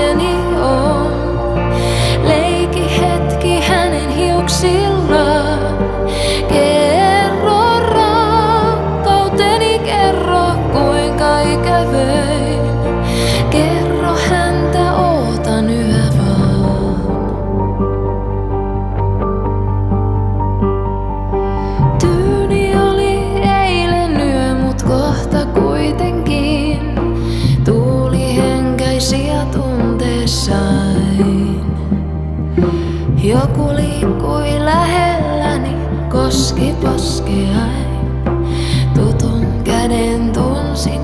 ilokseni on. Leiki hetki hänen hiuksillaan. Kerro rakkauteni, kerro kuinka ikävöin. Kerro häntä, ootan yhä vaan. Tyyni oli eilen yö, mut kohta kuitenkin tuuli henkäisi ja tunteessain. Joku liikkui lähelläni, koski poskeain. Tutun käden tunsin